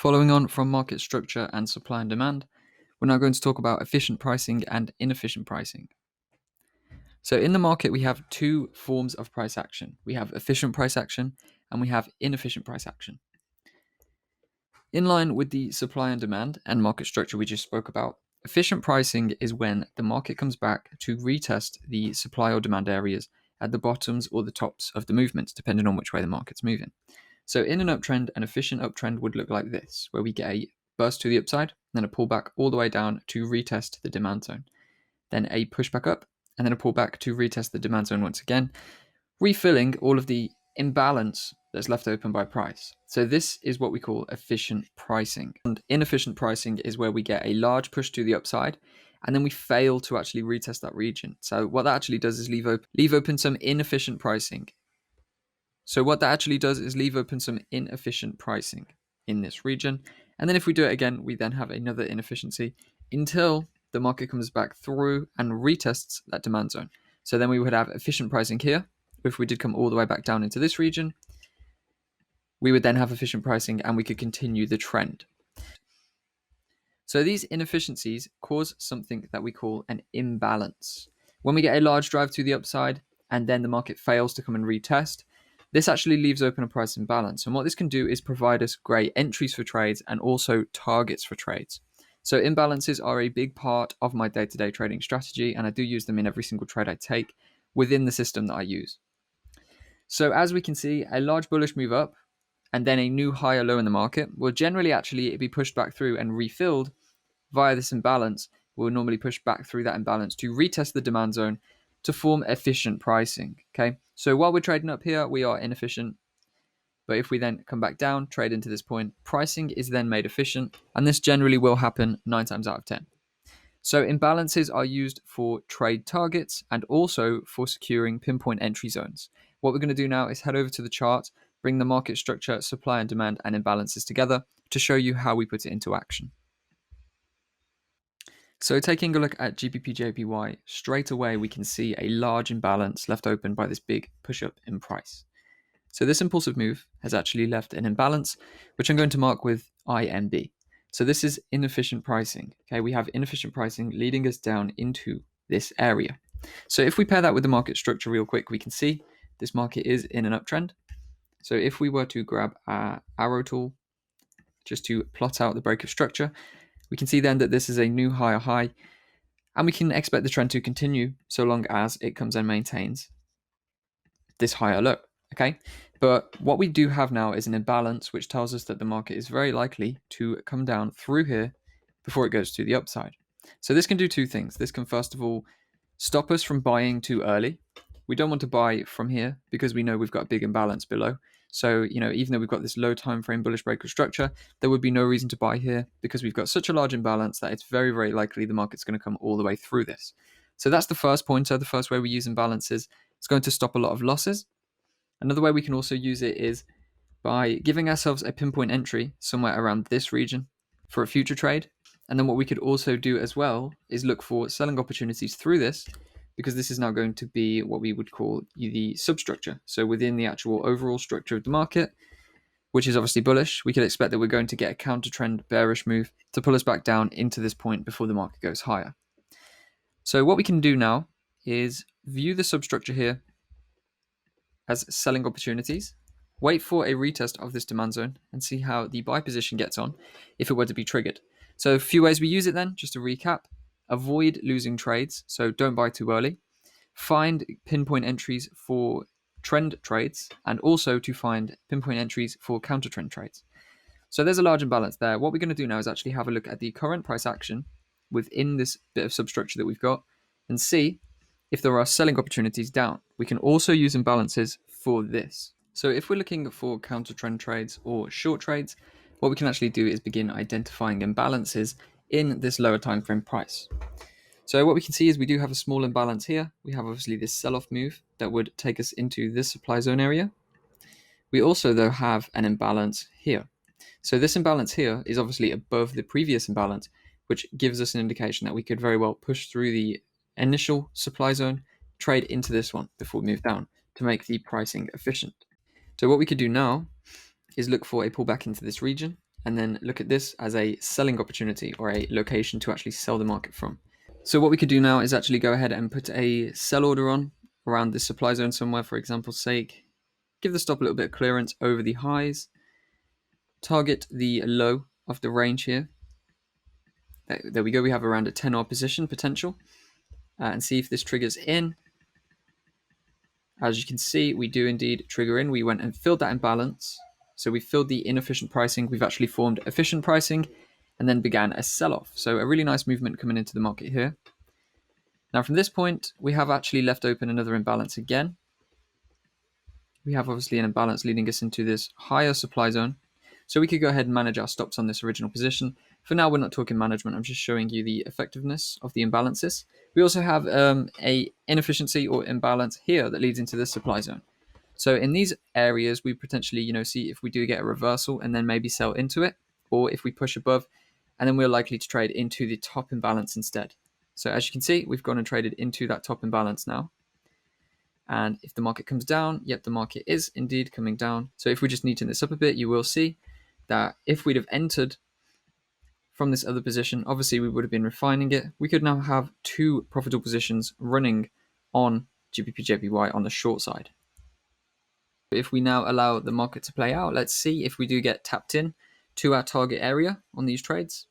Following on from market structure and supply and demand, we're now going to talk about efficient pricing and inefficient pricing. So in the market, we have two forms of price action. We have efficient price action and we have inefficient price action. In line with the supply and demand and market structure we just spoke about, efficient pricing is when the market comes back to retest the supply or demand areas at the bottoms or the tops of the movements, depending on which way the market's moving. So in an uptrend, an efficient uptrend would look like this, where we get a burst to the upside, then a pullback all the way down to retest the demand zone, then a pushback up, and then a pullback to retest the demand zone once again, refilling all of the imbalance that's left open by price. So this is what we call efficient pricing. And inefficient pricing is where we get a large push to the upside, and then we fail to actually retest that region. So what that actually does is leave open some inefficient pricing. In this region. And then if we do it again, we then have another inefficiency until the market comes back through and retests that demand zone. So then we would have efficient pricing here. If we did come all the way back down into this region, we would then have efficient pricing and we could continue the trend. So these inefficiencies cause something that we call an imbalance. When we get a large drive to the upside and then the market fails to come and retest, this actually leaves open a price imbalance. And what this can do is provide us great entries for trades and also targets for trades. So imbalances are a big part of my day-to-day trading strategy, and I do use them in every single trade I take within the system that I use. So as we can see, a large bullish move up and then a new higher low in the market will generally actually be pushed back through and refilled via this imbalance. We'll normally push back through that imbalance to retest the demand zone to form efficient pricing. Okay, so while we're trading up here, we are inefficient. But if we then come back down, trade into this point, pricing is then made efficient. And this generally will happen 9 times out of 10. So imbalances are used for trade targets and also for securing pinpoint entry zones. What we're going to do now is head over to the chart, bring the market structure, supply and demand, and imbalances together to show you how we put it into action. So taking a look at GBP/JPY, straight away we can see a large imbalance left open by this big push up in price. So this impulsive move has actually left an imbalance, which I'm going to mark with IMB. So this is inefficient pricing. Okay, we have inefficient pricing leading us down into this area. So if we pair that with the market structure real quick, we can see this market is in an uptrend. So if we were to grab our arrow tool just to plot out the break of structure, we can see then that this is a new higher high, and we can expect the trend to continue so long as it comes and maintains this higher low. Okay, but what we do have now is an imbalance, which tells us that the market is very likely to come down through here before it goes to the upside. So this can do two things. This can first of all stop us from buying too early. We don't want to buy from here because we know we've got a big imbalance below. So, even though we've got this low time frame bullish breaker structure, there would be no reason to buy here because we've got such a large imbalance that it's very, very likely the market's going to come all the way through this. So that's the first pointer, the first way we use imbalances. It's going to stop a lot of losses. Another way we can also use it is by giving ourselves a pinpoint entry somewhere around this region for a future trade. And then what we could also do as well is look for selling opportunities through this, because this is now going to be what we would call the substructure. So within the actual overall structure of the market, which is obviously bullish, we could expect that we're going to get a counter trend bearish move to pull us back down into this point before the market goes higher. So what we can do now is view the substructure here as selling opportunities, wait for a retest of this demand zone and see how the buy position gets on if it were to be triggered. So a few ways we use it then, just to recap: avoid losing trades, so don't buy too early. Find pinpoint entries for trend trades, and also to find pinpoint entries for counter trend trades. So there's a large imbalance there. What we're going to do now is actually have a look at the current price action within this bit of substructure that we've got and see if there are selling opportunities down. We can also use imbalances for this. So if we're looking for counter trend trades or short trades, what we can actually do is begin identifying imbalances in this lower time frame price. So what we can see is we do have a small imbalance here. We have obviously this sell-off move that would take us into this supply zone area. We also though have an imbalance here. So this imbalance here is obviously above the previous imbalance, which gives us an indication that we could very well push through the initial supply zone, trade into this one before we move down to make the pricing efficient. So what we could do now is look for a pullback into this region. and then look at this as a selling opportunity or a location to actually sell the market from. So what we could do now is actually go ahead and put a sell order on around this supply zone somewhere, for example's sake. Give the stop a little bit of clearance over the highs. Target the low of the range here. There we go. We have around a 10R position potential. And see if this triggers in. As you can see, we do indeed trigger in. We went and filled that imbalance. So we filled the inefficient pricing. We've actually formed efficient pricing and then began a sell-off. So a really nice movement coming into the market here. Now from this point, we have actually left open another imbalance again. We have obviously an imbalance leading us into this higher supply zone. So we could go ahead and manage our stops on this original position. For now, we're not talking management. I'm just showing you the effectiveness of the imbalances. We also have a inefficiency or imbalance here that leads into this supply zone. So in these areas, we potentially, see if we do get a reversal and then maybe sell into it, or if we push above, and then we're likely to trade into the top imbalance instead. So as you can see, we've gone and traded into that top imbalance now. And if the market comes down, yep, the market is indeed coming down. So if we just neaten this up a bit, you will see that if we'd have entered from this other position, obviously we would have been refining it. We could now have two profitable positions running on GBP/JPY on the short side. If we now allow the market to play out, let's see if we do get tapped in to our target area on these trades.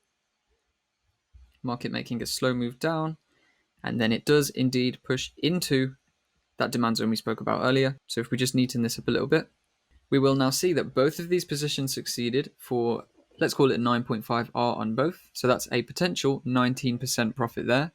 Market making a slow move down, and then it does indeed push into that demand zone we spoke about earlier. So if we just neaten this up a little bit, we will now see that both of these positions succeeded for, let's call it 9.5R on both. So that's a potential 19% profit there. And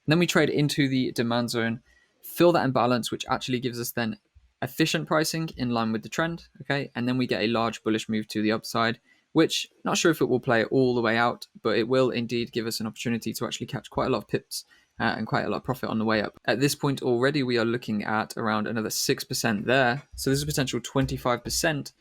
then we trade into the demand zone, fill that imbalance, which actually gives us then efficient pricing in line with the trend. Okay. And then we get a large bullish move to the upside, which not sure if it will play it all the way out, but it will indeed give us an opportunity to actually catch quite a lot of pips and quite a lot of profit on the way up. At this point already, we are looking at around another 6% there. So there's a potential 25%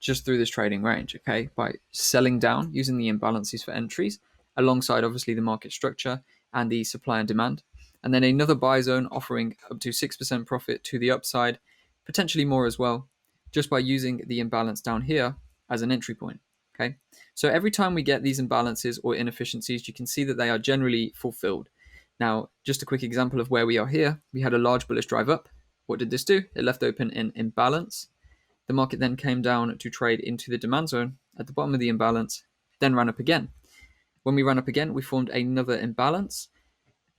just through this trading range, okay, by selling down using the imbalances for entries, alongside obviously the market structure and the supply and demand. And then another buy zone offering up to 6% profit to the upside, potentially more as well, just by using the imbalance down here as an entry point. Okay, so every time we get these imbalances or inefficiencies, you can see that they are generally fulfilled. Now, just a quick example of where we are here. We had a large bullish drive up. What did this do? It left open an imbalance. The market then came down to trade into the demand zone at the bottom of the imbalance, then ran up again. When we ran up again, we formed another imbalance,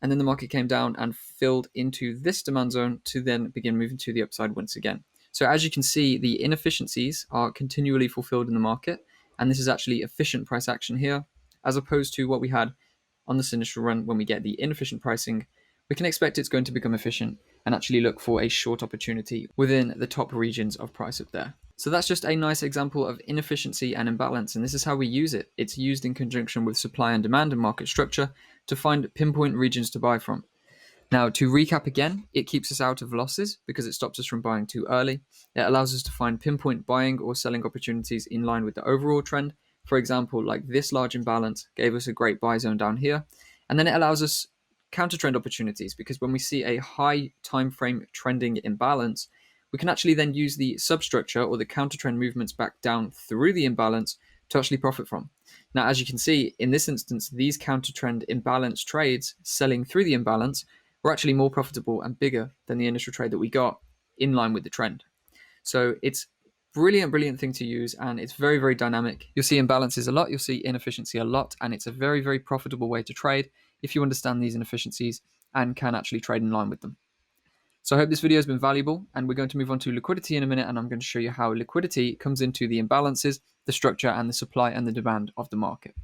and then the market came down and filled into this demand zone to then begin moving to the upside once again. So as you can see, the inefficiencies are continually fulfilled in the market, and this is actually efficient price action here, as opposed to what we had on this initial run. When we get the inefficient pricing, we can expect it's going to become efficient and actually look for a short opportunity within the top regions of price up there. So that's just a nice example of inefficiency and imbalance, and this is how we use it. It's used in conjunction with supply and demand and market structure to find pinpoint regions to buy from. Now, to recap again, it keeps us out of losses because it stops us from buying too early. It allows us to find pinpoint buying or selling opportunities in line with the overall trend. For example, like this large imbalance gave us a great buy zone down here. And then it allows us counter trend opportunities, because when we see a high time frame trending imbalance, we can actually then use the substructure or the counter trend movements back down through the imbalance to actually profit from. Now, as you can see, in this instance, these counter trend imbalance trades selling through the imbalance were actually more profitable and bigger than the initial trade that we got in line with the trend. So it's brilliant thing to use, and it's very, very dynamic. You'll see imbalances a lot, you'll see inefficiency a lot, and it's a very, very profitable way to trade if you understand these inefficiencies and can actually trade in line with them. So I hope this video has been valuable, and we're going to move on to liquidity in a minute, and I'm going to show you how liquidity comes into the imbalances, the structure, and the supply and the demand of the market.